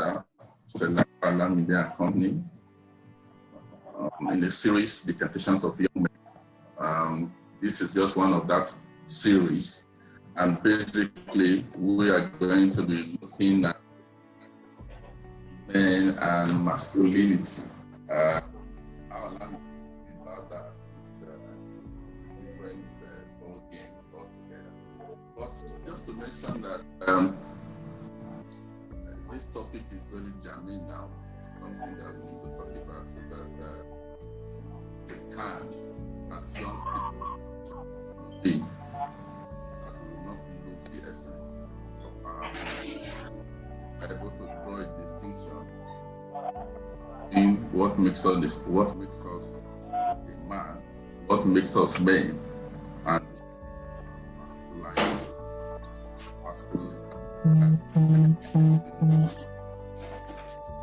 together, Stella Media and Company, in the series, The Temptations of Young Men. This is just one of that series. And basically, we are going to be looking at men and masculinity. Our language about that is a different ball game altogether. But just to mention that this topic is very germane now. It's something that we need to talk about so that we can, as young people, be that we will not lose the essence of our life. We're able to draw a distinction in what makes us a man, what makes us men, and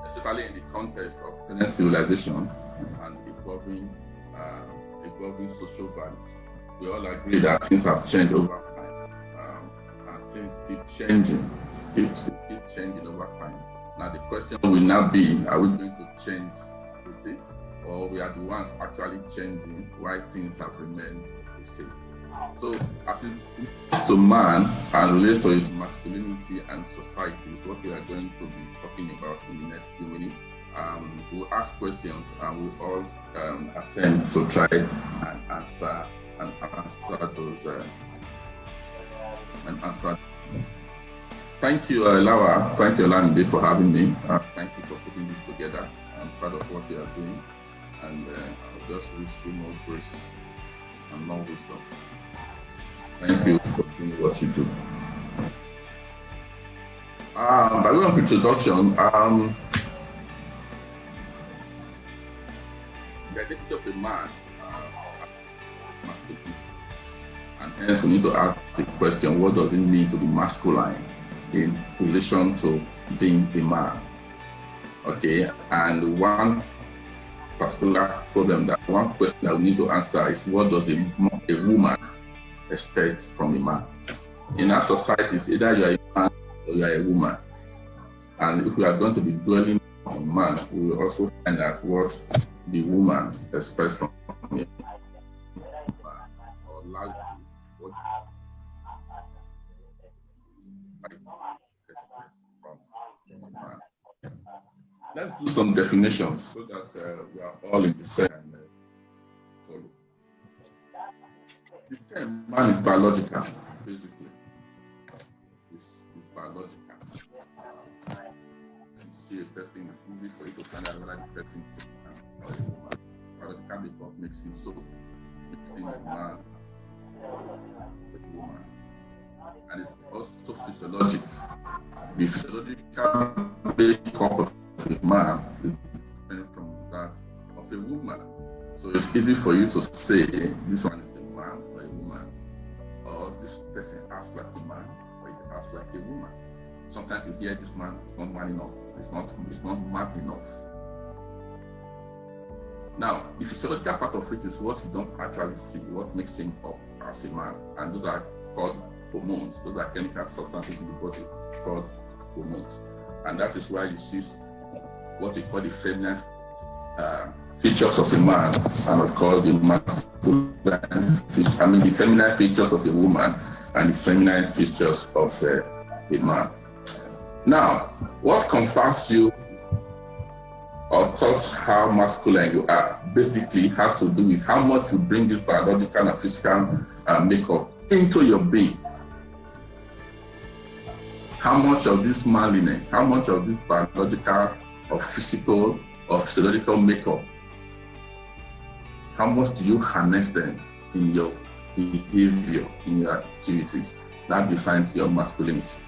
especially in the context of current civilization and evolving social values. We all agree that things have changed over time, and things keep changing over time. Now the question will now be, are we going to change with it, or we are the ones actually changing while things have remained the same? So as it relates to man and relates to his masculinity and society is what we are going to be talking about in the next few minutes. We'll ask questions and we'll all attempt to try and answer those Thank you, Laura. Thank you, Olamide, for having me. Thank you for putting this together. I'm proud of what you are doing, and I just wish you more grace and more wisdom. Thank you for doing what you do. By way of introduction, the identity of a man is masculine, and hence we need to ask the question: what does it mean to be masculine in relation to being a man? Okay, and one particular problem, that one question that we need to answer is, what does a woman expect from a man? In our societies, either you are a man or you are a woman. And if we are going to be dwelling on man, we will also find out what the woman expects from a man, or largely what let's do some definitions so that we are all in the same follow. The term man is biological, basically. It's biological. You see a person, it's easy for you to find out whether the person is a man or a woman. Biological makeup makes him so. Makes him a man, a woman. And it's also physiologic. The physiological makeup of a man is different from that of a woman. So it's easy for you to say this one is a man or a woman, or this person acts like a man or he acts like a woman. Sometimes you hear this man is not man enough, it's not mad enough. Now, the physiological part of it is what you don't actually see, what makes him up as a man, and those are called hormones. Those are chemical substances in the body called hormones, and that is why you see what we call the feminine features of a man, and of course the the feminine features of a woman and the feminine features of a man. Now, what confers you or tells how masculine you are basically has to do with how much you bring this biological and physical makeup into your being. How much of this manliness, how much of this biological or physical or physiological makeup, how much do you harness them in your behavior, in your activities? That defines your masculinity.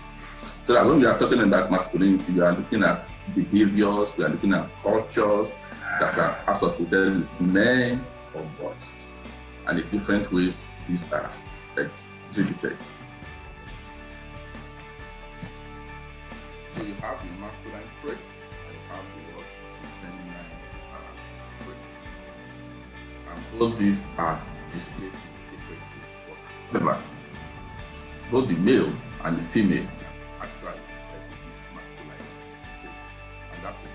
So that when we are talking about masculinity, we are looking at behaviors, we are looking at cultures that are associated with men or boys, and the different ways these are exhibited. So you have the masculine trait, and you have the feminine trait. And both these are displayed in different ways. However, both the male and the female actually masculine traits.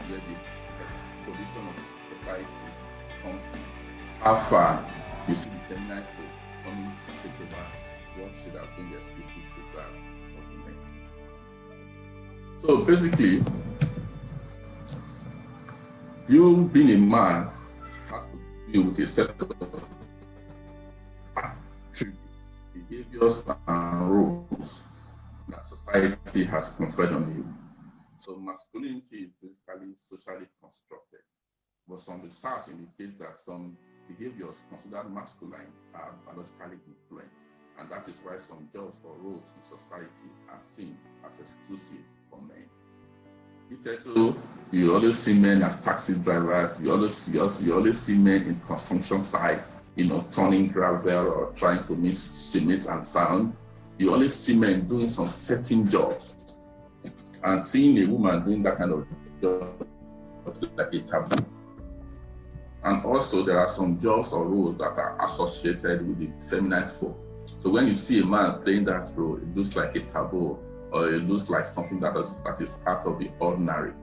where the position of society comes in. How far you see the feminine coming to take over what should have been the exclusive preserve of women. So basically, you being a man has to deal with a set of attributes, behaviors, and roles that society has conferred on you. So masculinity is basically socially constructed, but some research indicates that some behaviors considered masculine are biologically influenced, and that is why some jobs or roles in society are seen as exclusive for men. You always see men as taxi drivers. You always see men in construction sites, turning gravel or trying to mix cement and sand. You always see men doing some certain jobs, and seeing a woman doing that kind of job is like a taboo. And also, there are some jobs or roles that are associated with the feminine form. So when you see a man playing that role, it looks like a taboo, or it looks like something that is out of the ordinary.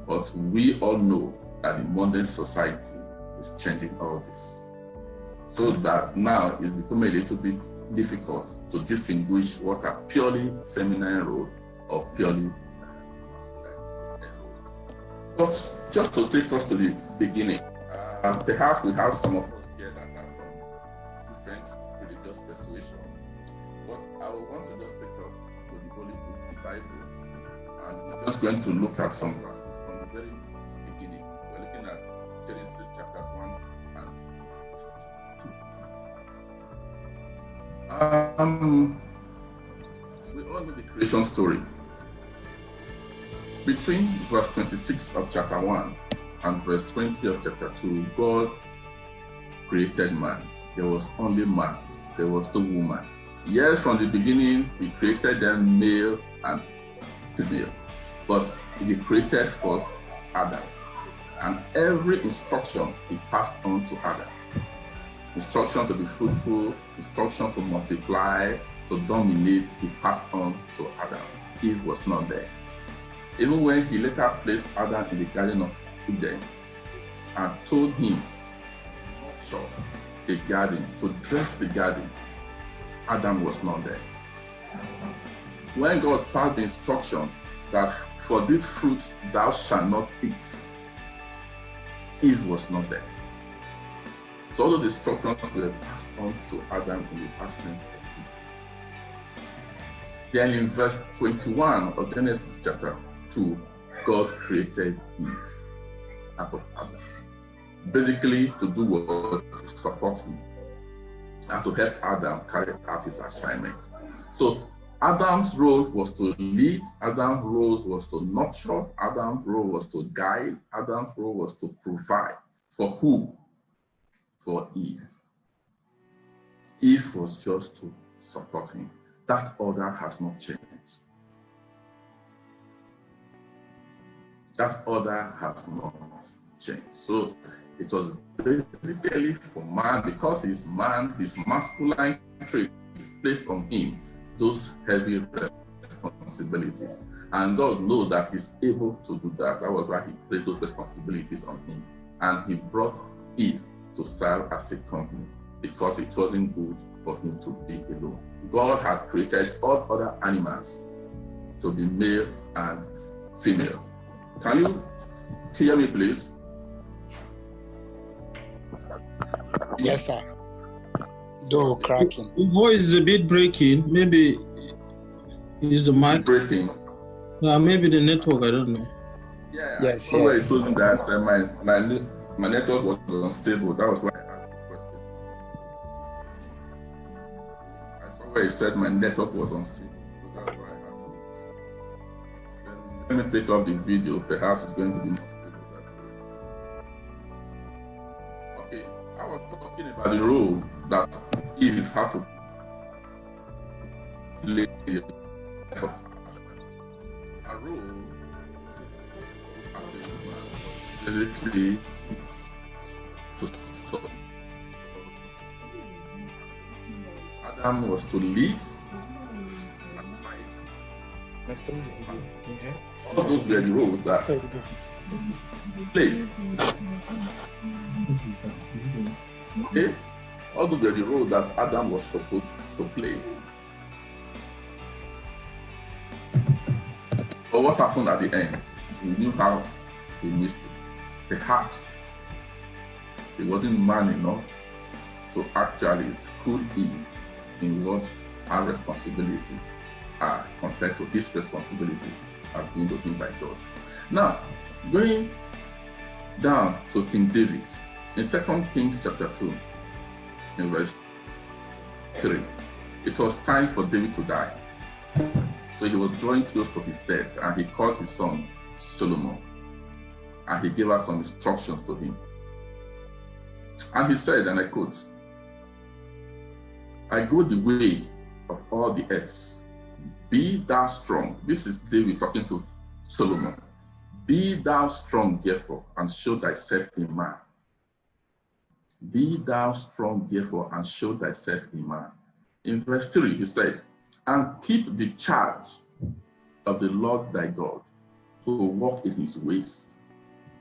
But we all know that the modern society is changing all this. So that now it's becoming a little bit difficult to distinguish what are purely feminine roles or purely masculine roles. But just to take us to the beginning, perhaps we have some of us here that are from different religious persuasion. But I want to just take us to the Holy Book, the Bible, and we're just going to look at some verses from the very beginning. We're looking at Genesis chapters 1 and 2. We all know the creation story. Between verse 26 of chapter 1 and verse 20 of chapter 2, God created man. There was only man. There was no woman. Yes, from the beginning, he created them male and female. But he created first Adam. And every instruction he passed on to Adam. Instruction to be fruitful, instruction to multiply, to dominate, he passed on to Adam. Eve was not there. Even when he later placed Adam in the Garden of Eden and told him to shut the garden, to dress the garden, Adam was not there. When God passed the instruction that for this fruit thou shalt not eat, Eve was not there. So all of the instructions were passed on to Adam in the absence of Eve. Then in verse 21 of Genesis chapter 2, God created Eve out of Adam. Basically to do what? To support him and to help Adam carry out his assignment. So Adam's role was to lead, Adam's role was to nurture, Adam's role was to guide, Adam's role was to provide. For who? For Eve. Eve was just to support him. That order has not changed. That order has not changed. So it was basically for man, because he's man, his masculine trait is placed on him, those heavy responsibilities. And God knows that he's able to do that. That was why he placed those responsibilities on him. And he brought Eve to serve as a company, because it wasn't good for him to be alone. God had created all other animals to be male and female. Can you hear me, please? Yes, sir. Door cracking. The voice is a bit breaking. Maybe it's the mic. Breaking. Maybe the network. I don't know. Yeah, Yes, I saw where you told me that my network was unstable. That was why I asked the question. I saw where you said my network was unstable. So that's why I asked. Let me take off the video. Perhaps it's going to be more stable that way. Okay, I was talking about the role that Eve had to play in the life of a role as a woman, basically to stop. Adam was to lead and fight. All those were the roles that Play. Okay? Although the role that Adam was supposed to play. But what happened at the end? We knew how he missed it. Perhaps he wasn't man enough to actually school in what our responsibilities are compared to his responsibilities as being given by God. Now, going down to King David, in 2 Kings chapter 2, in verse 3, it was time for David to die. So he was drawing close to his death, and he called his son Solomon, and he gave us some instructions to him. And he said, and I quote, "I go the way of all the earth. Be thou strong." This is David talking to Solomon. "Be thou strong, therefore, and show thyself a man." Be thou strong, therefore, and show thyself a man. In verse 3, he said, "And keep the charge of the Lord thy God, to walk in his ways,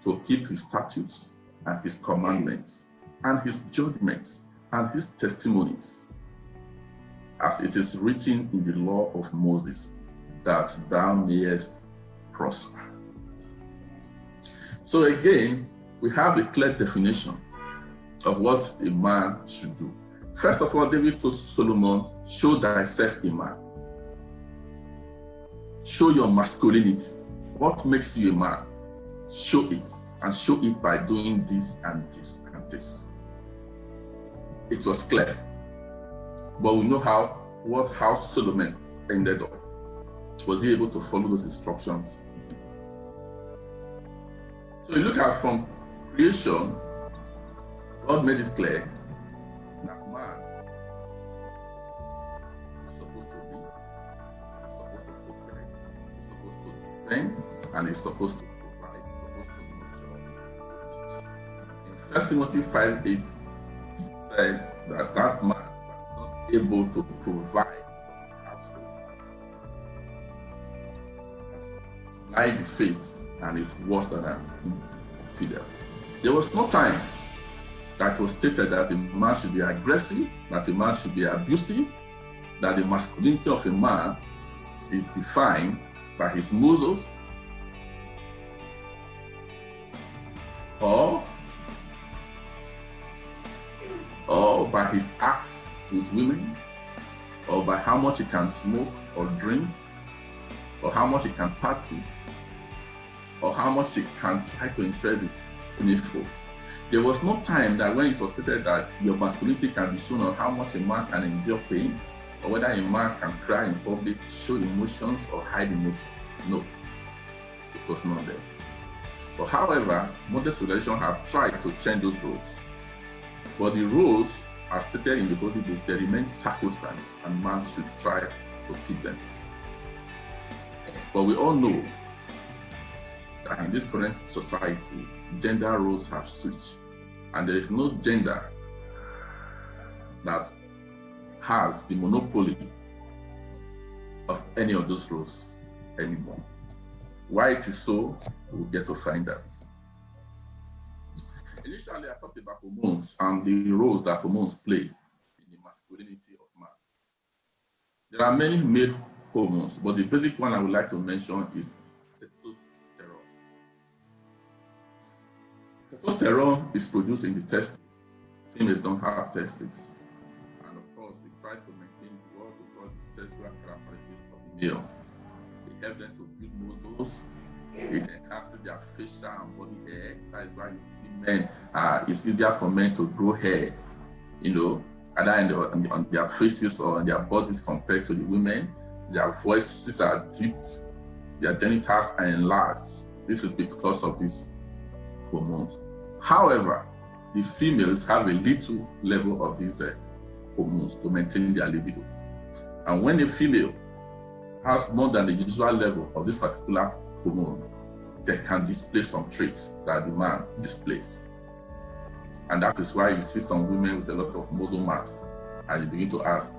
to keep his statutes and his commandments, and his judgments, and his testimonies, as it is written in the law of Moses, that thou mayest prosper." So again, we have a clear definition of what a man should do. First of all, David told Solomon, "Show thyself a man." Show your masculinity. What makes you a man? Show it, and show it by doing this and this and this. It was clear, but we know how Solomon ended up. Was he able to follow those instructions? So you look at from creation, God made it clear that man is supposed to lead, is supposed to protect, is supposed to defend, and is supposed to provide, is supposed to nurture. In 1 Timothy 5:8, said that man was not able to provide for his household has denied the faith and is worse than an infidel. There was no time that was stated that a man should be aggressive, that a man should be abusive, that the masculinity of a man is defined by his muscles or by his acts with women, or by how much he can smoke or drink, or how much he can party, or how much he can try to impress the needful. There was no time that when it was stated that your masculinity can be shown on how much a man can endure pain, or whether a man can cry in public, show emotions, or hide emotions. No, it was not there. But however, modern civilization have tried to change those rules. But the rules, as stated in the Holy Book, they remain sacrosanct, and man should try to keep them. But we all know that in this current society, gender roles have switched, and there is no gender that has the monopoly of any of those roles anymore. Why it is so, we'll get to find out. Initially, I talked about hormones and the roles that hormones play in the masculinity of man. There are many male hormones, but the basic one I would like to mention is testosterone. Testosterone is produced in the testes. Females don't have testes. And of course, it tries to maintain what we call the sexual characteristics of the male. It helps them to build muscles. It enhances their facial and body hair. That is why you see men, it's easier for men to grow hair, either on their faces or on their bodies compared to the women. Their voices are deep, their genitals are enlarged. This is because of these hormones. However, the females have a little level of these hormones to maintain their libido. And when a female has more than the usual level of this particular hormone, they can display some traits that the man displays. And that is why you see some women with a lot of muscle mass, and you begin to ask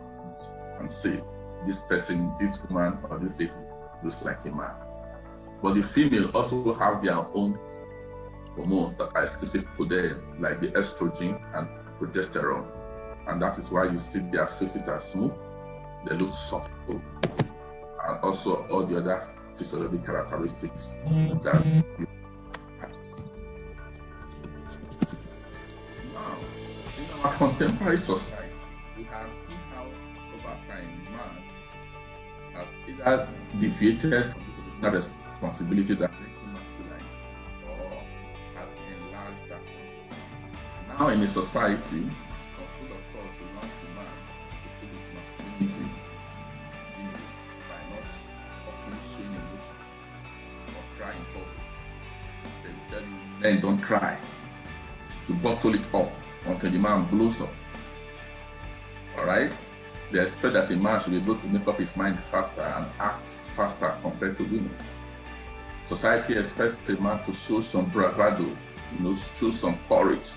and say, this person, this woman, or this lady looks like a man. But the female also have their own hormones that are exclusive to them, like the estrogen and progesterone. And that is why you see their faces are smooth, they look soft, and also all the other physiological characteristics that you have. Now, in our contemporary society, we have seen how over time man has either deviated from the responsibility that makes him masculine or has enlarged that. Now in a society, some food of thought belongs to man to put his masculinity by not often showing emotion or crying public. They will tell you men don't cry. You bottle it up until the man blows up. Alright? They expect that a man should be able to make up his mind faster and act faster compared to women. Society expects a man to show some bravado, show some courage,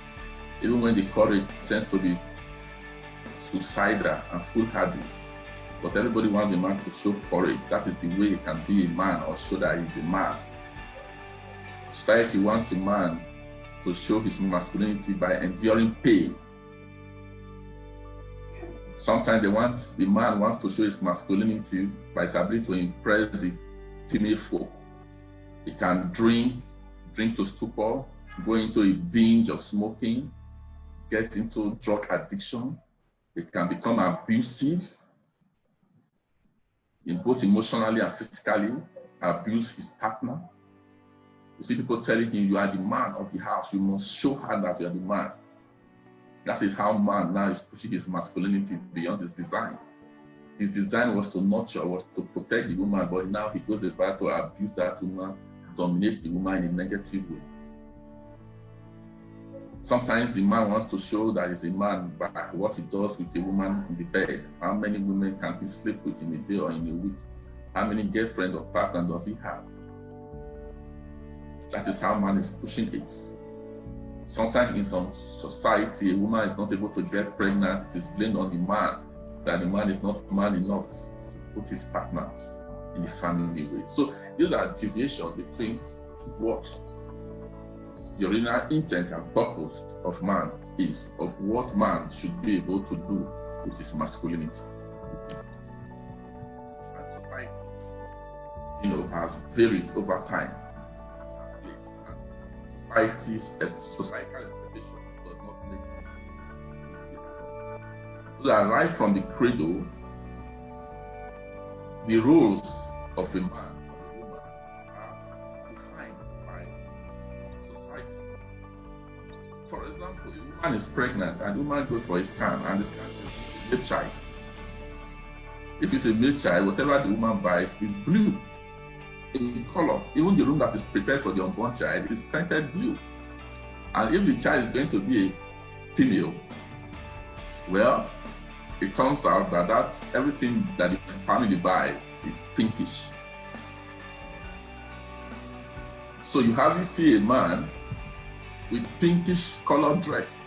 even when the courage tends to be suicidal and foolhardy. But everybody wants a man to show courage. That is the way he can be a man or show that he's a man. Society wants a man to show his masculinity by enduring pain. Sometimes the man wants to show his masculinity by his ability to impress the female folk. He can drink to stupor, go into a binge of smoking, get into drug addiction. He can become abusive, in both emotionally and physically, abuse his partner. You see people telling him, you are the man of the house, you must show her that you are the man. That is how man now is pushing his masculinity beyond his design. His design was to nurture, was to protect the woman, but now he goes about to abuse that woman, dominate the woman in a negative way. Sometimes the man wants to show that he's a man by what he does with a woman in the bed. How many women can he sleep with in a day or in a week? How many girlfriend or partner does he have? That is how man is pushing it. Sometimes in some society, a woman is not able to get pregnant. It is blamed on the man, that the man is not man enough to put his partner in the family way. So these are deviations between what the original intent and purpose of man is, of what man should be able to do with his masculinity. And society, has varied over time. Societal expectation does not make this easy. So that right from the cradle, the roles of a man and a woman are defined by society. For example, a woman is pregnant and the woman goes for a scan and the scan is a male child. If it's a male child, whatever the woman buys is blue in color. Even the room that is prepared for the unborn child is painted blue. And if the child is going to be a female, well, it turns out that everything that the family buys is pinkish. So you hardly see a man with pinkish colored dress.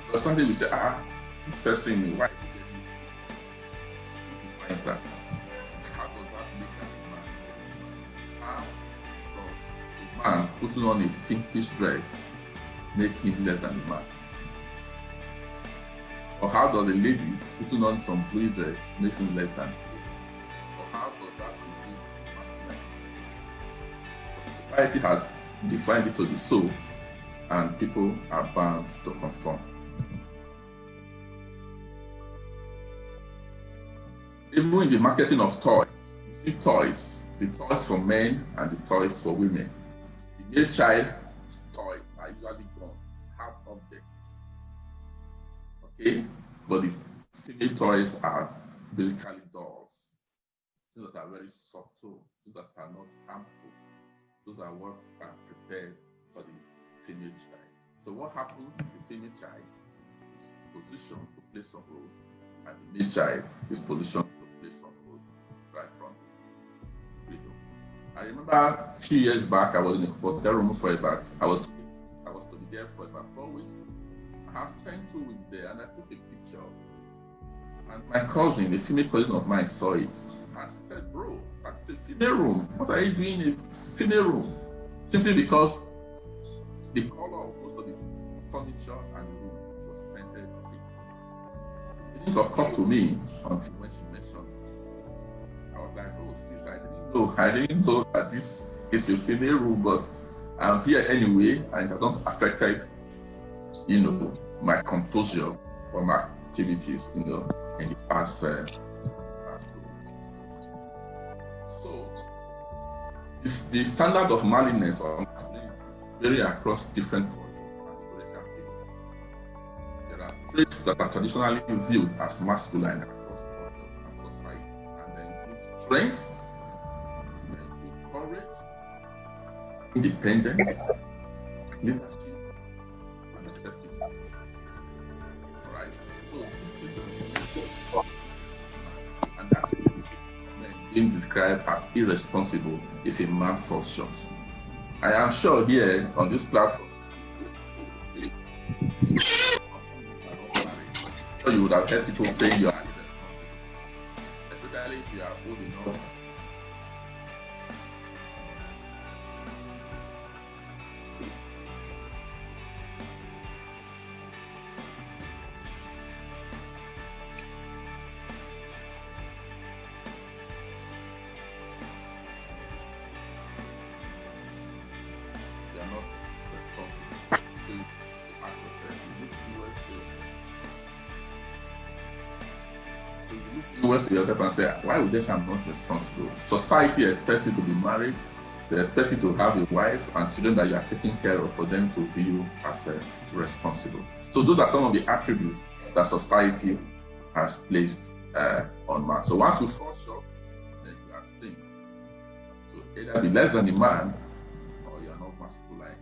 Because somebody will say, this person in white. Why is that? Man putting on a pinkish dress make him less than a man? Or how does a lady putting on some blue dress make him less than a lady? Or how does that reduce masculinity? Society has defined it to be so, and people are bound to conform. Even in the marketing of toys, you see toys, the toys for men and the toys for women. The male child toys are usually guns, hard objects. Okay? But the female toys are basically dolls. Things that are very subtle, things that are not harmful. Those are what are prepared for the female child. So what happens if the female child is positioned to play some roles and the male child is positioned to play some roles right from the middle? I remember a few years back, I was in a hotel room for about, I was to be there for about 4 weeks. I have spent 2 weeks there and I took a picture. And my cousin, a female cousin of mine, saw it. And she said, bro, that's a female room. What are you doing in a female room? simply because the color of most of the furniture and the room was painted pink. It didn't occur to me until when she mentioned it. I was like, oh sis, I didn't know that this is a female room, but I'm here anyway, and it has not affected, my composure or my activities, in the past. So the standard of manliness or masculinity vary across different cultures and historical periods. There are traits that are traditionally viewed as masculine across cultures and societies, and they include strength, they include courage, independence, leadership, and effectiveness. All right. So these things are, and that's being described as irresponsible if a man falls short. I am sure here on this platform, you would have heard people saying you are irresponsible, especially if you are old enough. You are not responsible. So you ask yourself, you look to yourself and say, why would they say I'm not responsible? Society expects you to be married. They expect you to have a wife and children that you are taking care of for them to view as responsible. So those are some of the attributes that society has placed on man. So once you fall short, then you are seen to either be less than the man or you are not masculine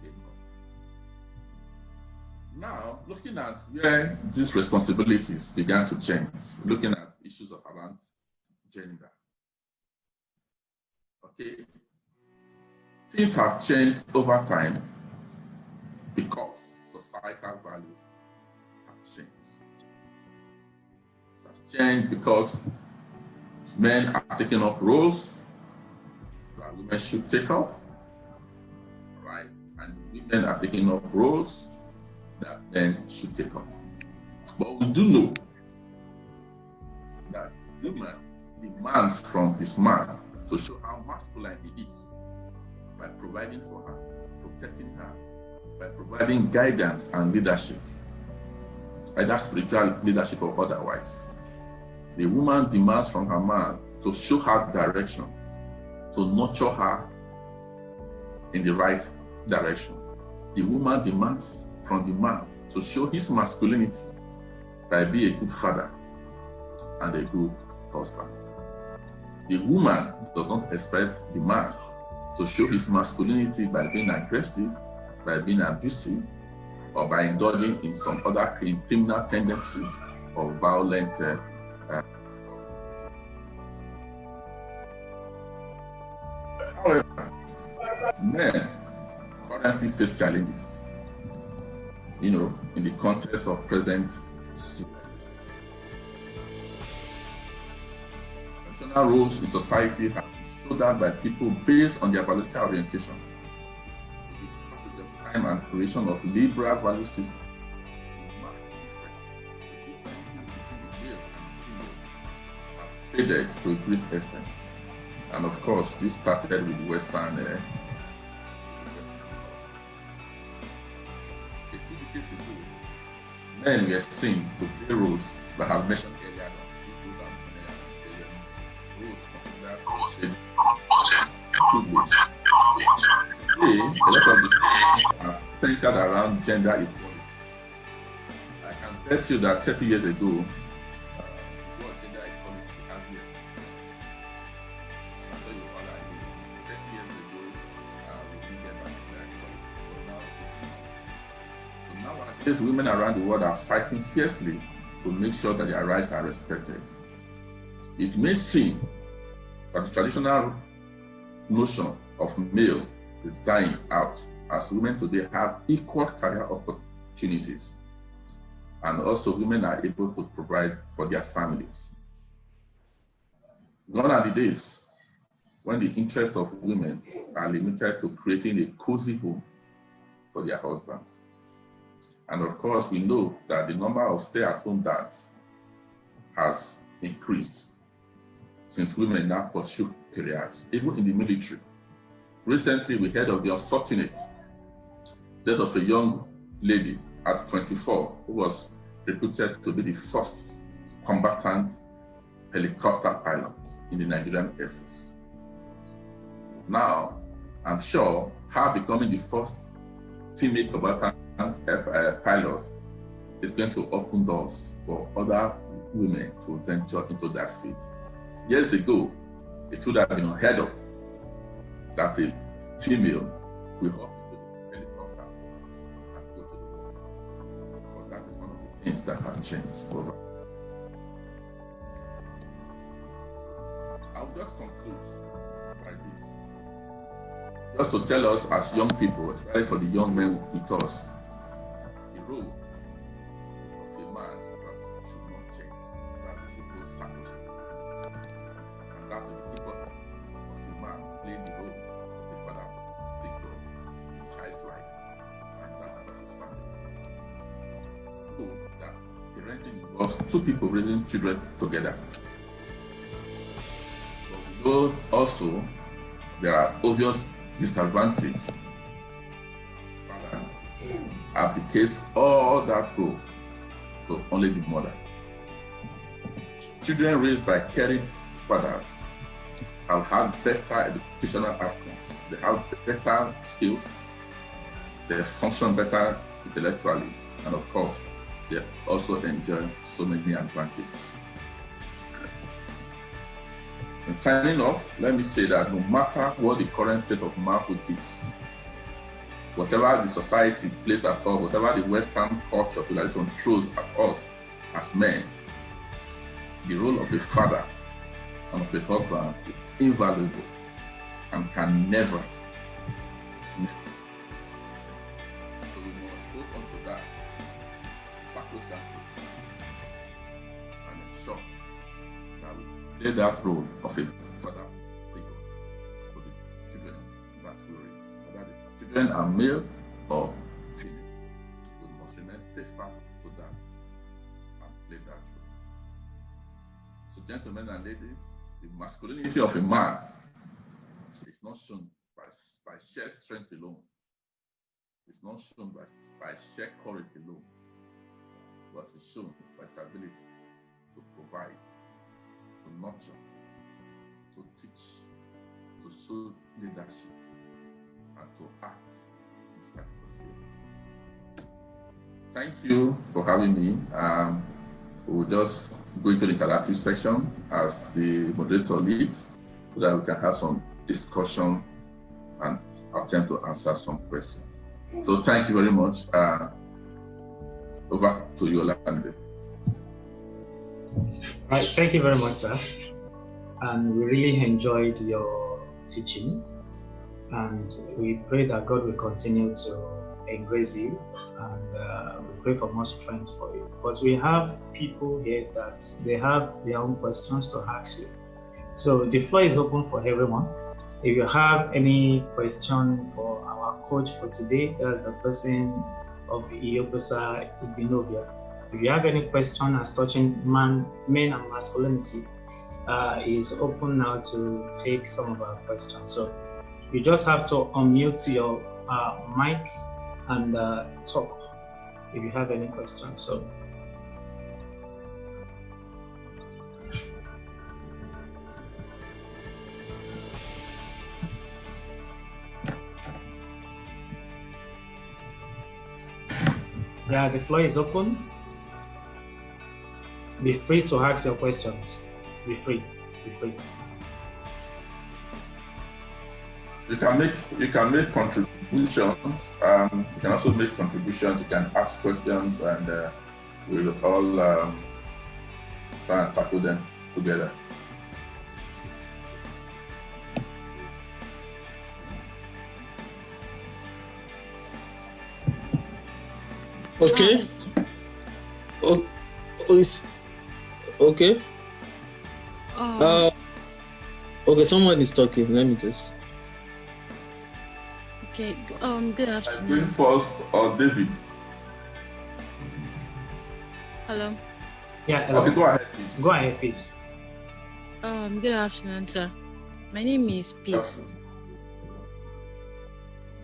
enough. Now, looking at where these responsibilities began to change, looking at issues around gender. Okay, things have changed over time because societal values have changed. It has changed because men are taking up roles that women should take up, right? And women are taking up roles that men should take up. But we do know that woman demands from his man to show how masculine he is by providing for her, protecting her, by providing guidance and leadership, either spiritual leadership or otherwise. The woman demands from her man to show her direction, to nurture her in the right direction. The woman demands from the man to show his masculinity by being a good father and a good husband. The woman does not expect the man to show his masculinity by being aggressive, by being abusive, or by indulging in some other criminal tendency or violent. However, men currently face challenges, in the context of present civilization. Traditional roles in society have been shouldered by people based on their biological orientation. The passage of time and creation of liberal value systems marked the differences between the male and female have faded to a great extent. And of course, this started with Western. A few decades ago, men were seen to play roles that I have mentioned earlier on. Today, a lot of the things are centered around gender equality. I can bet you that 30 years ago, what gender equality has been. I'll tell you what I mean. 30 years ago, we didn't get that gender equality. So nowadays, women around the world are fighting fiercely to make sure that their rights are respected. It may seem that the traditional notion of male is dying out as women today have equal career opportunities, and also women are able to provide for their families. Gone are the days when the interests of women are limited to creating a cozy home for their husbands. And of course, we know that the number of stay-at-home dads has increased since women now pursue careers, even in the military. Recently, we heard of the unfortunate death of a young lady at 24 who was reputed to be the first combatant helicopter pilot in the Nigerian Air Force. Now, I'm sure her becoming the first female combatant pilot is going to open doors for other women to venture into that field. Years ago, it would have been unheard of that a female will hop into the helicopter and go to the war. But that is one of the things that have changed over. I'll just conclude like this. Just to tell us as young people, especially for the young men with us, the role of a man that should not change, that we should go sacrosanct. And that is the importance of a man playing the role of a father figure in the child's life and that of his family. So that parenting involves two people raising children together. But we know also there are obvious disadvantages. Father abdicates all that role to only the mother. Children raised by caring fathers have had better educational outcomes. They have better skills, they function better intellectually, and of course, they also enjoy so many advantages. In signing off, let me say that no matter what the current state of manhood is, whatever the society plays at us, whatever the Western culture civilization throws at us as men, the role of a father and of a husband is invaluable and can never. So we must hold on to that sacrosanctly and ensure that we play that role of a father figure for the children that we raise. Whether the children are male or female, we must remain steadfast to that and play that role. So, gentlemen and ladies, the masculinity of a man is not shown by sheer strength alone. It's not shown by sheer courage alone, but it's shown by his ability to provide, to nurture, to teach, to show leadership, and to act in spite of fear. Thank you for having me. We'll just go into the interactive section as the moderator leads so that we can have some discussion and attempt to answer some questions. So thank you very much. Over to you, Olamide. Right, thank you very much, sir. And we really enjoyed your teaching. And we pray that God will continue to embrace you, and we pray for more strength for you. But we have people here that they have their own questions to ask you. So the floor is open for everyone. If you have any question for our coach for today, that's the person of Ioposa Ibinovia. If you have any question as touching men and masculinity, is open now to take some of our questions. So you just have to unmute your mic and talk if you have any questions. So. Yeah, the floor is open. Be free to ask your questions. Be free. Be free. You can make contributions. You can also make contributions. You can ask questions, and we'll all try and tackle them together. Okay. Okay. Okay, someone is talking. Let me just. Okay. Good I afternoon. bring first or David. Hello. Yeah, hello. Okay, go ahead, please. Go ahead, please. Good afternoon, sir. My name is Peace.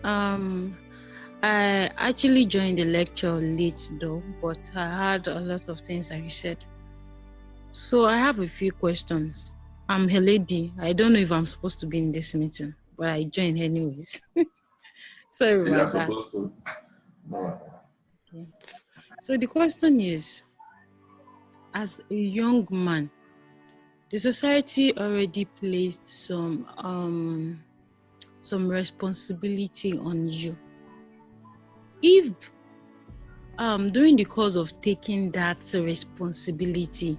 I actually joined the lecture late though, but I heard a lot of things that you said. So I have a few questions. I'm a lady. I don't know if I'm supposed to be in this meeting, but I joined anyways. Sorry You are about that. supposed to. No. Okay. So the question is, as a young man, the society already placed some responsibility on you. If during the course of taking that responsibility,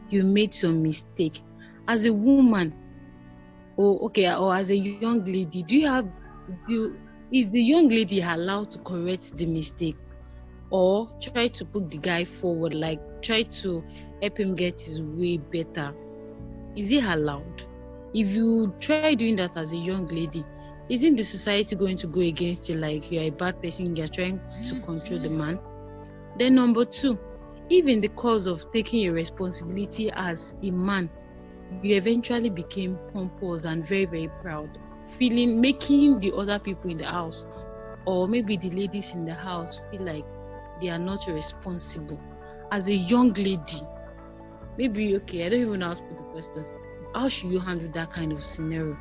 you made some mistake, as a woman, or as a young lady, is the young lady allowed to correct the mistake, or try to put the guy forward, like try to help him get his way better? Is it allowed? If you try doing that as a young lady, isn't the society going to go against you, like you're a bad person, you're trying to control the man? Then number two, if in the course of taking your responsibility as a man, you eventually became pompous and very, very proud, making the other people in the house, or maybe the ladies in the house, feel like they are not responsible. As a young lady, maybe, okay, I don't even know how to put the question. How should you handle that kind of scenario?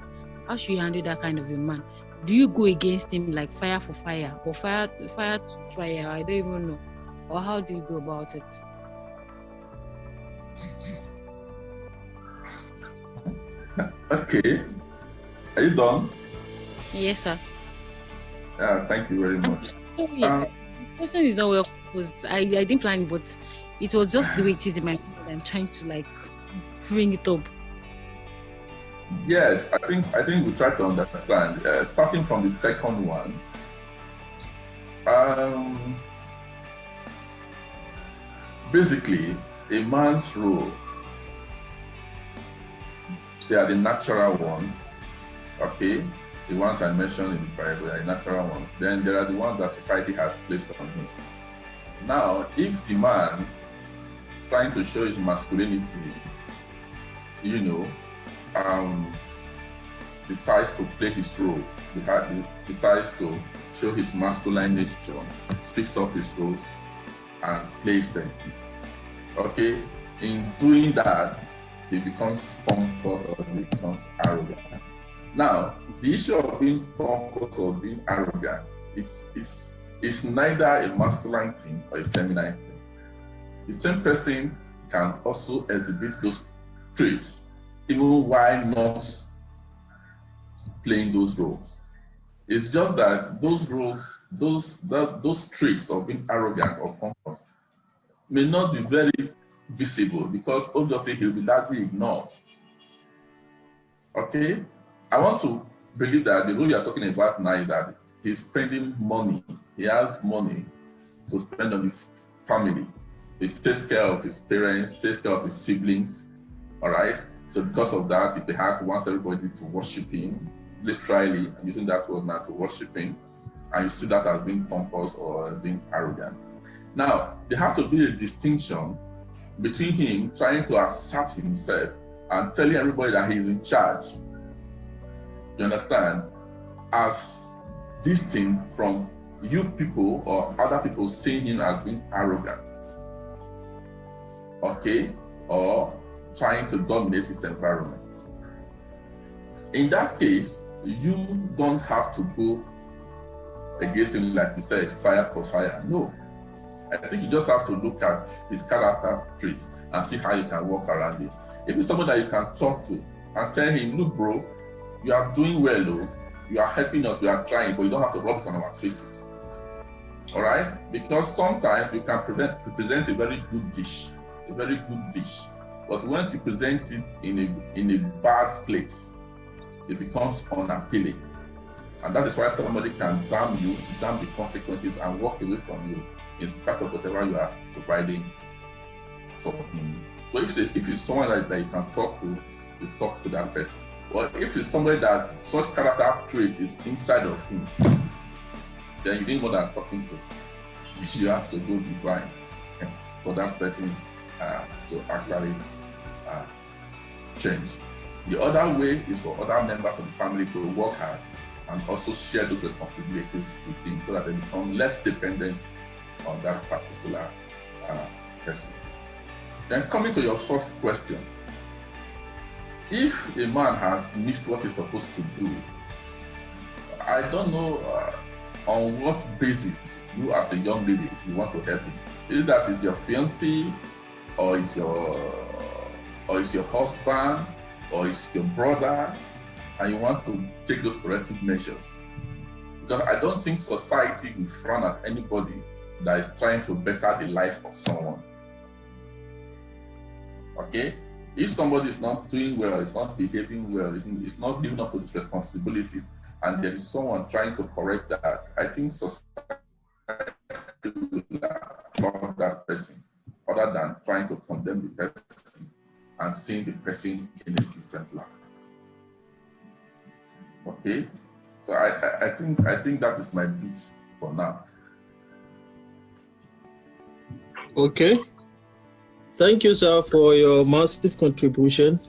How should you handle that kind of a man? Do you go against him like fire for fire, or fire to fire? I don't even know. Or how do you go about it? Okay. Are you done? Yes, sir. Yeah, thank you very I'm much. sorry. The question is not well posed. I didn't plan it, but it was just the way it is in my head. I'm trying to like bring it up. Yes, I think we try to understand. Starting from the second one, basically, a man's role, they are the natural ones, okay? The ones I mentioned in the Bible are the natural ones. Then there are the ones that society has placed on him. Now, if the man trying to show his masculinity, decides to play his roles, decides to show his masculine nature, picks up his roles and plays them. Okay, in doing that, he becomes pompous or he becomes arrogant. Now, the issue of being pompous or being arrogant is neither a masculine thing or a feminine thing. The same person can also exhibit those traits, even while not playing those roles. It's just that those roles, those traits of being arrogant or pompous may not be very visible because obviously he'll be largely ignored. Okay? I want to believe that the role you're talking about now is that he's spending money. He has money to spend on the family. He takes care of his parents, takes care of his siblings. All right? So because of that, he perhaps wants everybody to worship him. Literally, I'm using that word now, to worship him, and you see that as being pompous or being arrogant. Now, there has to be a distinction between him trying to assert himself and telling everybody that he is in charge. You understand? As distinct from you people or other people seeing him as being arrogant, okay, or trying to dominate his environment. In that case, you don't have to go against him, like you said, fire for fire. No. I think you just have to look at his character traits and see how you can work around it. If it's someone that you can talk to and tell him, look, bro, you are doing well, though. You are helping us, we are trying, but you don't have to rub it on our faces. All right? Because sometimes you can present a very good dish, but once you present it in a bad place, it becomes unappealing. And that is why somebody can damn the consequences, and walk away from you in spite of whatever you are providing for him. So if it's someone that you can talk to, you talk to that person. But if it's somebody that such character traits is inside of him, then you need more than talking to. You have to go divine for that person to actually change. The other way is for other members of the family to work hard and also share those responsibilities with him so that they become less dependent on that particular person. Then coming to your first question, if a man has missed what he's supposed to do, I don't know on what basis you as a young lady you want to help him. Is that is your fiancé, or is your husband, or is your brother, and you want to take those corrective measures? Because I don't think society will frown at anybody that is trying to better the life of someone. Okay? If somebody is not doing well, is not behaving well, is not living up to his responsibilities, and there is someone trying to correct that, I think society will applaud that person, other than trying to condemn the person and seeing the person in a different light. Okay? So I think that is my bit for now. Okay. Thank you, sir, for your massive contribution.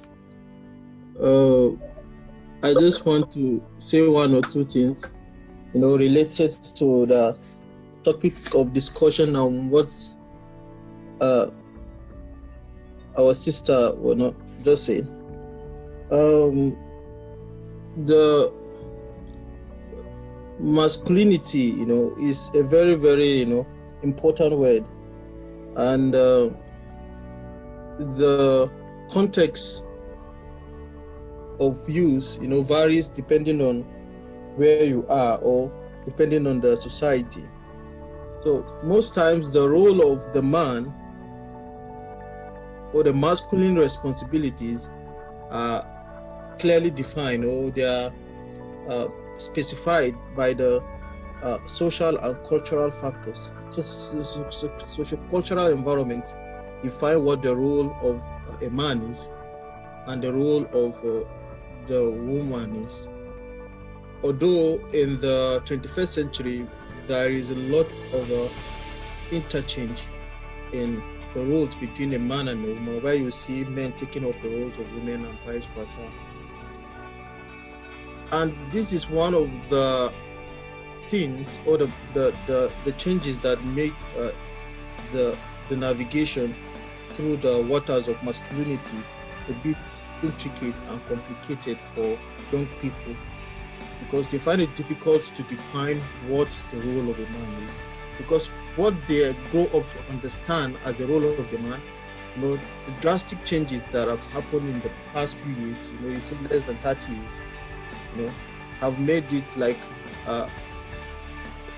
I just want to say one or two things, related to the topic of discussion on what our sister was not just saying. The masculinity, is a very, very, important word, and the context of use, varies depending on where you are or depending on the society. So most times the role of the man or the masculine responsibilities are clearly defined, or they are specified by the social and cultural factors. So social-cultural environment define what the role of a man is and the role of the woman is. Although in the 21st century, there is a lot of interchange in the roles between a man and a woman, where you see men taking up the roles of women and vice versa. And this is one of the things, or the changes that make the navigation through the waters of masculinity a bit intricate and complicated for young people, because they find it difficult to define what the role of a man is. Because what they grow up to understand as the role of the man, the drastic changes that have happened in the past few years, you see less than 30 years, have made it like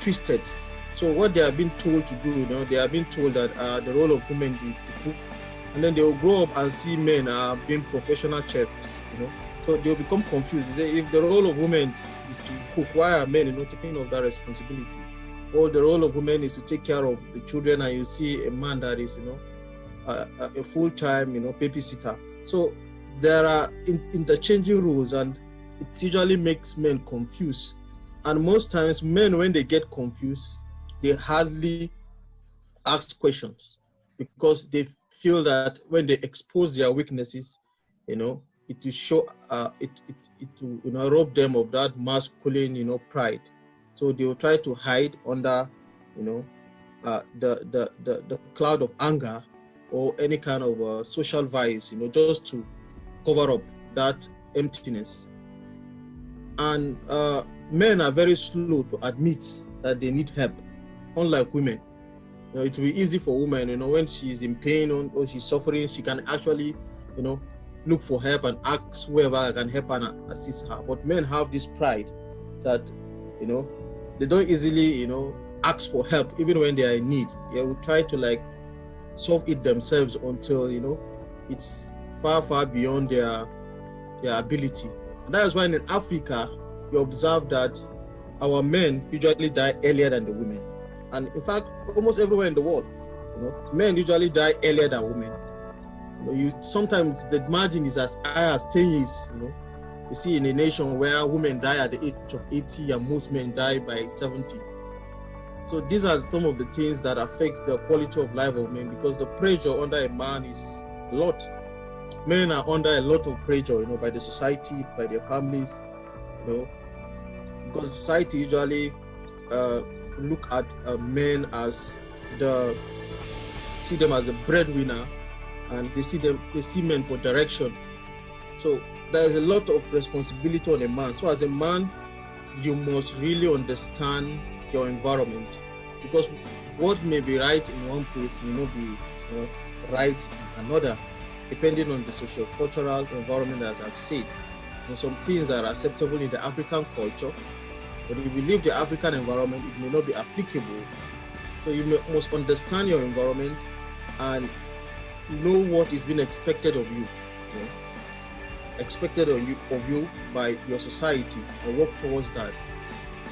twisted. So what they have been told to do, they have been told that the role of women is to cook, and then they will grow up and see men being professional chefs, So they will become confused. They say, if the role of women is to cook, why are men, taking up that responsibility? Or the role of women is to take care of the children, and you see a man that is, a full-time, babysitter. So there are interchanging roles, and it usually makes men confused. And most times, men, when they get confused, they hardly ask questions, because they feel that when they expose their weaknesses, it will show, it will rob them of that masculine, pride. So they will try to hide under, the cloud of anger or any kind of social vice, just to cover up that emptiness. And men are very slow to admit that they need help, unlike women. It will be easy for women, when she's in pain or she's suffering, she can actually, look for help and ask whoever can help and assist her. But men have this pride that, they don't easily, ask for help, even when they are in need. They will try to solve it themselves until, it's far, far beyond their ability. And that is why in Africa, you observe that our men usually die earlier than the women. And in fact, almost everywhere in the world, men usually die earlier than women. Sometimes the margin is as high as 10 years, You see, in a nation where women die at the age of 80 and most men die by 70. So these are some of the things that affect the quality of life of men, because the pressure under a man is a lot. Men are under a lot of pressure, by the society, by their families, because society usually look at men as see them as a breadwinner, and they see men for direction. So there is a lot of responsibility on a man. So as a man, you must really understand your environment, because what may be right in one place may not be right in another, depending on the socio-cultural environment, as I've said. And some things are acceptable in the African culture, but if you leave the African environment, it may not be applicable. So you must understand your environment and know what is being expected of you, expected of you by your society, and work towards that.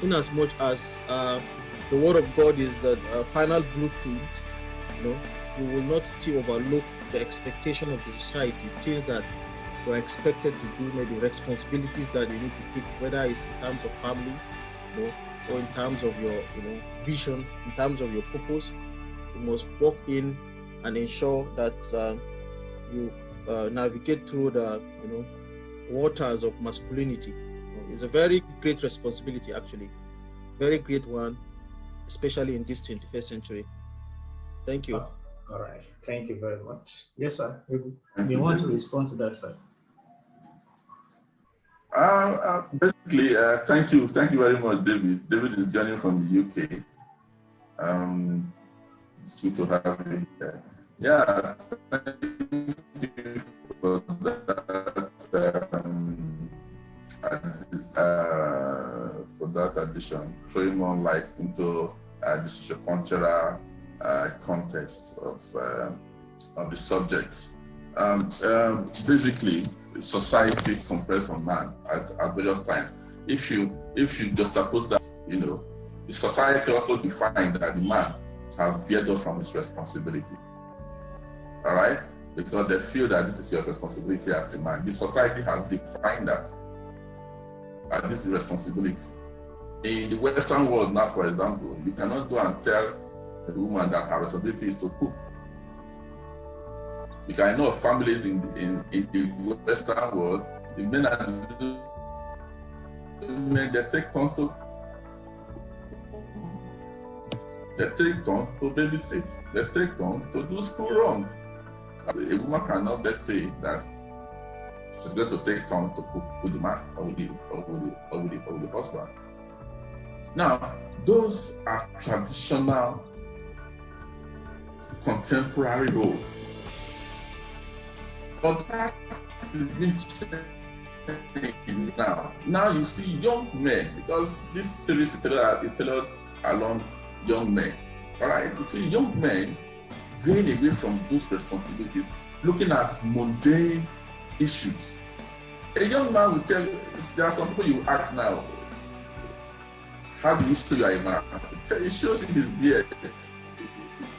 In as much as the word of God is the final blueprint, you will not still overlook the expectation of the society, things that you're expected to do, maybe responsibilities that you need to take, whether it's in terms of family, or in terms of your vision, in terms of your purpose. You must walk in and ensure that you navigate through the waters of masculinity. It's a very great responsibility, actually, very great one, especially in this 21st century. Thank you. All right, thank you very much. Yes, sir. We want to respond to that, sir. Basically, thank you very much, David. David is joining from the UK. It's good to have you here. Yeah, thank you for that addition, throwing more light into the socio-cultural context of the subjects. Basically, society compares on man at various times. If you just oppose that, the society also defined that the man has veered off from his responsibility. All right? Because they feel that this is your responsibility as a man. The society has defined that this is responsibility. In the Western world now, for example, you cannot go and tell a woman that her responsibility is to cook. Because I know of families in the Western world, the men and the women, they take turns to babysit, they take turns to do school runs. A woman cannot just say that she's going to take turns to cook with the man or with the husband. Now, those are traditional contemporary roles. But that is being changed now. Now you see young men, because this series is tailored along young men. All right, you see young men veering away from those responsibilities, looking at mundane issues. A young man will tell you, there are some people you ask now, how do you show you are a man? He shows you his beard,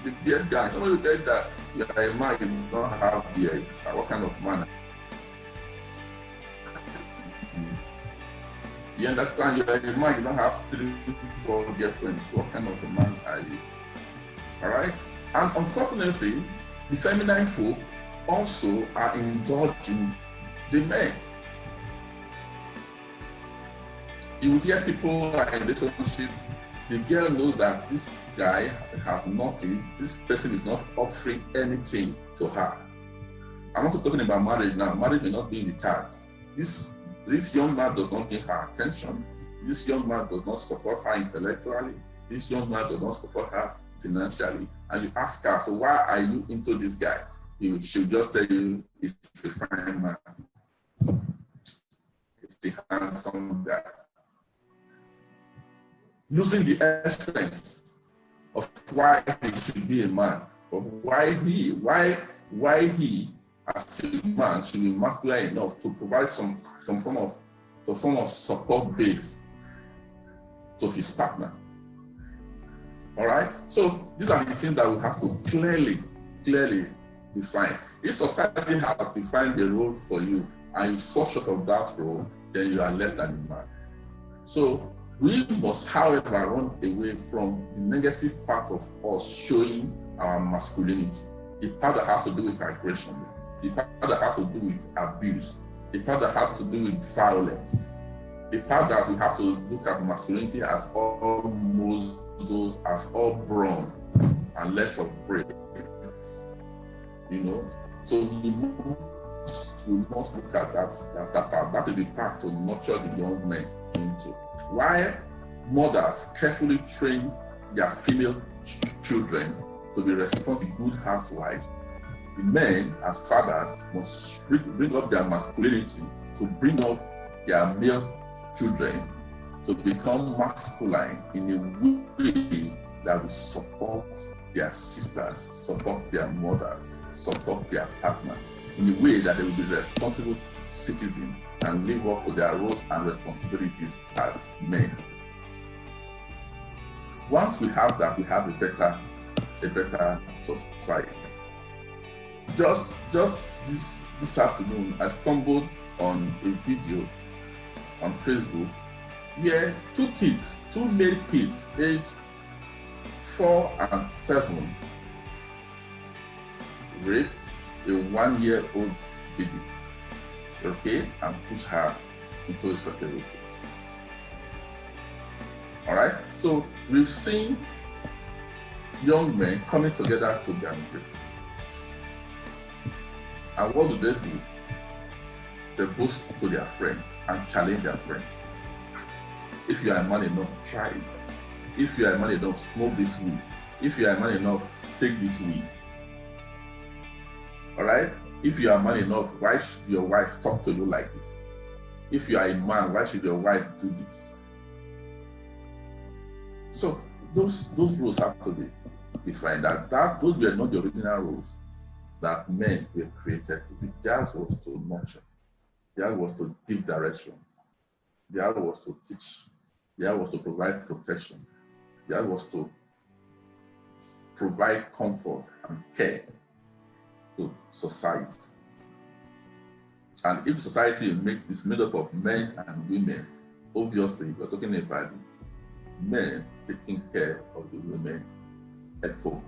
the beard guy. Somebody will tell you that you are a man, you don't have beards. What kind of man? You understand? You are a man, you don't have 3, 4 girlfriends. What kind of a man are you? All right? And unfortunately, the feminine folk also are indulging the men. You will hear people in a relationship, the girl knows that this guy has noticed, this person is not offering anything to her. I'm not talking about marriage now. Marriage may not be in the cards. This young man does not give her attention. This young man does not support her intellectually. This young man does not support her financially. And you ask her, so why are you into this guy? She'll just tell you, he's a fine man. It's the handsome guy. Losing the essence of why he should be a man, of why he as a man should be masculine enough to provide some form of support base to his partner. All right. So these are the things that we have to clearly define. If society has defined the role for you and you fall short of that role, then you are less than a man. So we must, however, run away from the negative part of us showing our masculinity. The part that has to do with aggression, the part that has to do with abuse, the part that has to do with violence, the part that we have to look at masculinity as all muscles, as all brawn, and less of brains. So we must look at that part. That is the part to nurture the young men into. While mothers carefully train their female children to be responsible, good housewives, the men, as fathers, must bring up their masculinity to bring up their male children to become masculine in a way that will support their sisters, support their mothers, support their partners, in a way that they will be responsible citizens and live up to their roles and responsibilities as men. Once we have that, we have a better society. Just this afternoon, I stumbled on a video on Facebook where two male kids, aged 4 and 7, raped a 1-year-old baby, okay, and pushed her into a security case. All right, so we've seen young men coming together to gang rape. And what do? They boast to their friends and challenge their friends. If you are a man enough, try it. If you are a man enough, smoke this weed. If you are a man enough, take this weed. All right? If you are a man enough, why should your wife talk to you like this? If you are a man, why should your wife do this? So those rules have to be defined. Those were not the original rules that men were created to be. Theirs was to nurture. Theirs was to give direction. Theirs was to teach. Theirs was to provide protection. Theirs was to provide comfort and care to society. And if society is made up of men and women, obviously we're talking about men taking care of the women, therefore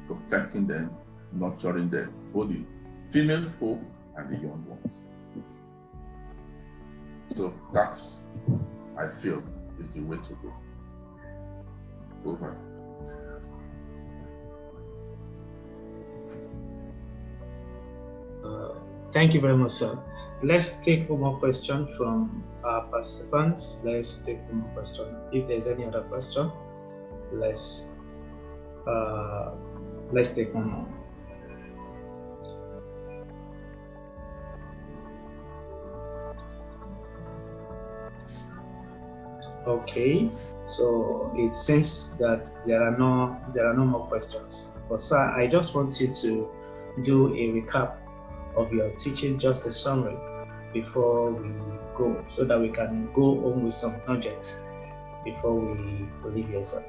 protecting them, nurturing them, both the female folk and the young ones. So that's, I feel, is the way to go. Over. Thank you very much, sir. Let's take one more question from our participants. Let's take one more question. If there's any other question, let's take one more. Okay, so it seems that there are no more questions. But sir, I just want you to do a recap of your teaching, just a summary, before we go, so that we can go home with some nuggets before we leave here, sir.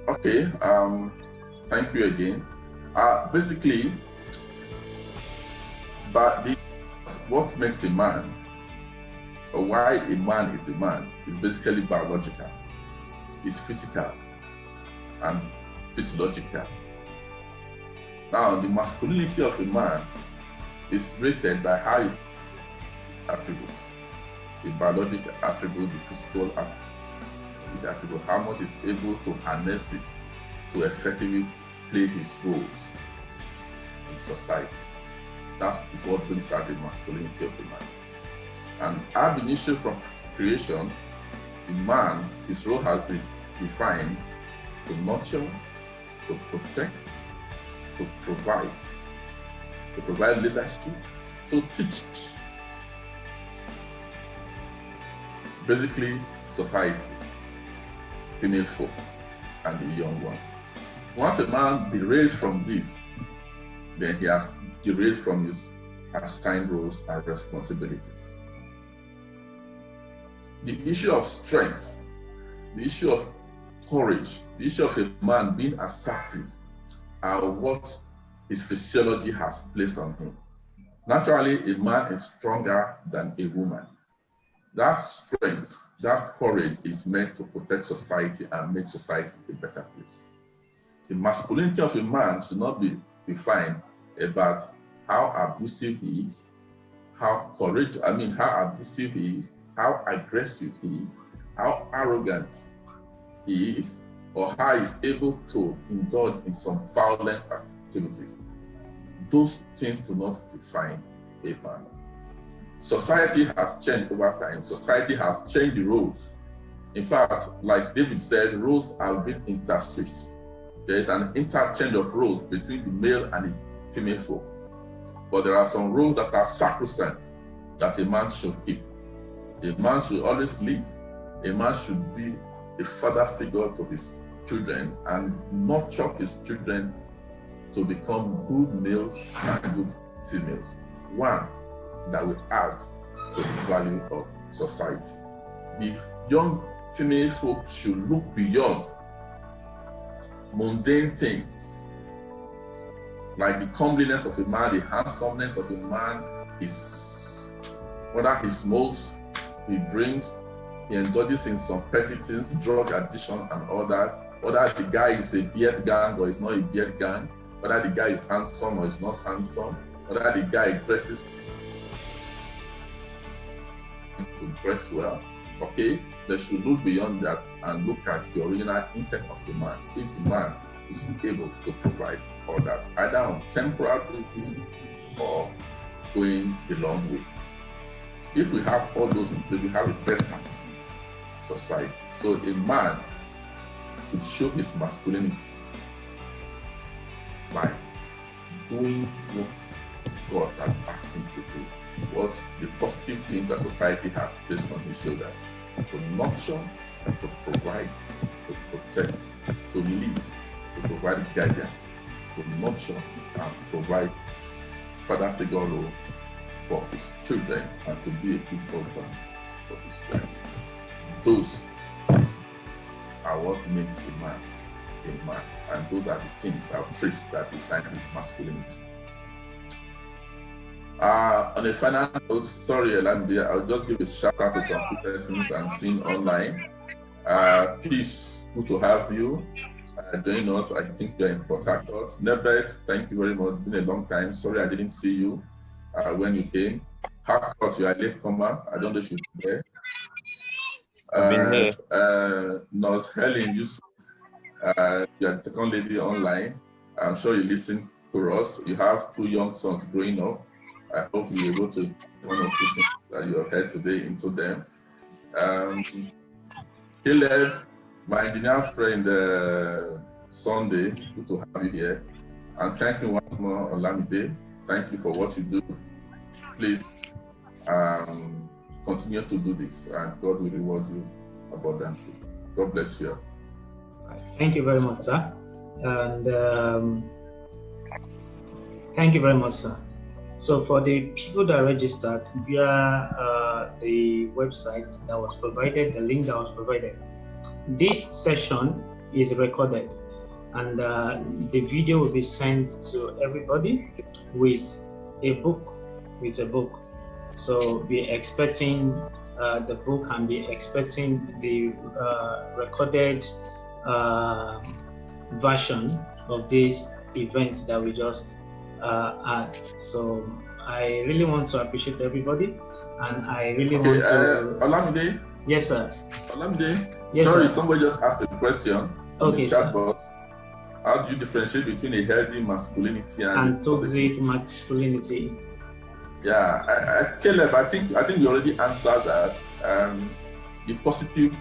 Okay, thank you again. Basically, what makes a man, or why a man is basically biological, it's physical and physiological. Now, the masculinity of a man is rated by how his attributes, the biological attribute, the physical attribute, how much is able to harness it to effectively play his roles in society. That is what brings out the masculinity of the man. And ab initio from creation, the man, his role has been defined to nurture, to protect, to provide leadership, to teach. Basically, society, female folk, and the young ones. Once a man derails from this, then he has derailed from his assigned roles and responsibilities. The issue of strength, the issue of courage, the issue of a man being assertive are what his physiology has placed on him. Naturally, a man is stronger than a woman. That strength, that courage is meant to protect society and make society a better place. The masculinity of a man should not be defined about how abusive he is, how abusive he is, how aggressive he is, how arrogant he is, or how he is able to indulge in some violent activities. Those things do not define a man. Society has changed over time. Society has changed the roles. In fact, like David said, roles have been interswitched. There is an interchange of roles between the male and the female folk. But there are some roles that are sacrosanct that a man should keep. A man should always lead. A man should be a father figure to his children and nurture his children to become good males and good females. One that will add to the value of society. The young female folk should look beyond mundane things like the comeliness of a man, the handsomeness of a man, whether he smokes, he drinks, he indulges in some petty things, drug addiction and all that, whether the guy is a beard gang or is not a beard gang, whether the guy is handsome or is not handsome, whether the guy dresses to dress well, okay? They should look beyond that and look at the original intent of the man. If the man is able to provide all that, either on temporal basis or going the long way. If we have all those in place, we have a better society. So a man should show his masculinity by doing what God has asked him to do. What the positive thing that society has placed on his shoulder, to nurture and to provide, to protect, to lead, to provide guidance, to nurture and provide father figure role for his children and to be a good husband for his wife. Those are what makes a man, and those are the things, our traits that define his masculinity. On a final note, sorry, Elamide, I'll just give a shout out to some persons I'm seeing online. Peace, good to have you. Join us. I think you're in Port Harcourt. Nebet, thank you very much. It's been a long time. Sorry I didn't see you when you came. Harcourt, you're a late comer. I don't know if you're there. Nurse Helen Yusuf, you're the second lady online. I'm sure you listen to us. You have 2 young sons growing up. I hope you're able to one or two things that you have heard today into them. Caleb, my engineer friend, Sunday, good to have you here. And thank you once more, Olamide. Thank you for what you do. Please continue to do this, and God will reward you abundantly. God bless you. Thank you very much, sir. And thank you very much, sir. So for the people that registered via the website that was provided, the link that was provided, this session is recorded, and the video will be sent to everybody with a book. So be expecting the book and be expecting the recorded version of this event that we just had. So I really want to appreciate everybody, and I really want to. Olamide? Yes, sir. Olamide? Yes, sorry, sir. Somebody just asked a question. Okay, in the chat sir. box. How do you differentiate between a healthy masculinity and toxic masculinity? Yeah, Caleb, I think you already answered that. The positive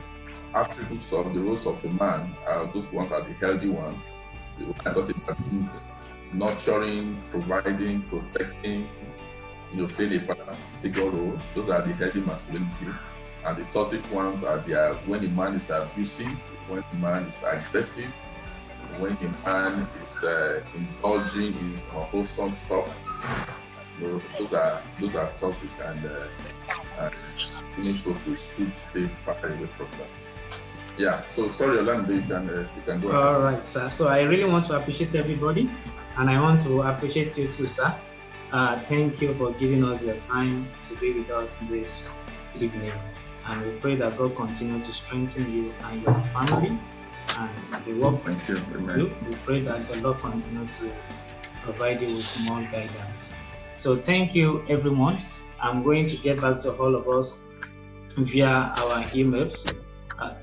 attributes of the roles of a man, those ones are the healthy ones. I thought about nurturing, providing, protecting, playing a father figure role. Those are the healthy masculinity. And the toxic ones are when the man is abusive, when the man is aggressive, when the man is indulging in unwholesome stuff. Those are toxic, and people should stay far away from that. Yeah. So sorry, Orlando, you can go ahead. All right, sir. So I really want to appreciate everybody, and I want to appreciate you too, sir. Thank you for giving us your time to be with us this evening. And we pray that God continue to strengthen you and your family and the work Thank you. you Amen. do. We pray that the Lord continue to provide you with more guidance. So thank you, everyone. I'm going to get back to all of us via our emails.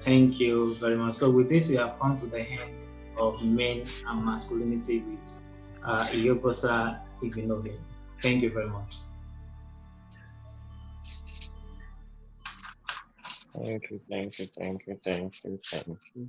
Thank you very much. So with this, we have come to the end of Men and Masculinity with Iyobosa Igbinobi. Thank you very much. Thank you, thank you, thank you, thank you, thank you.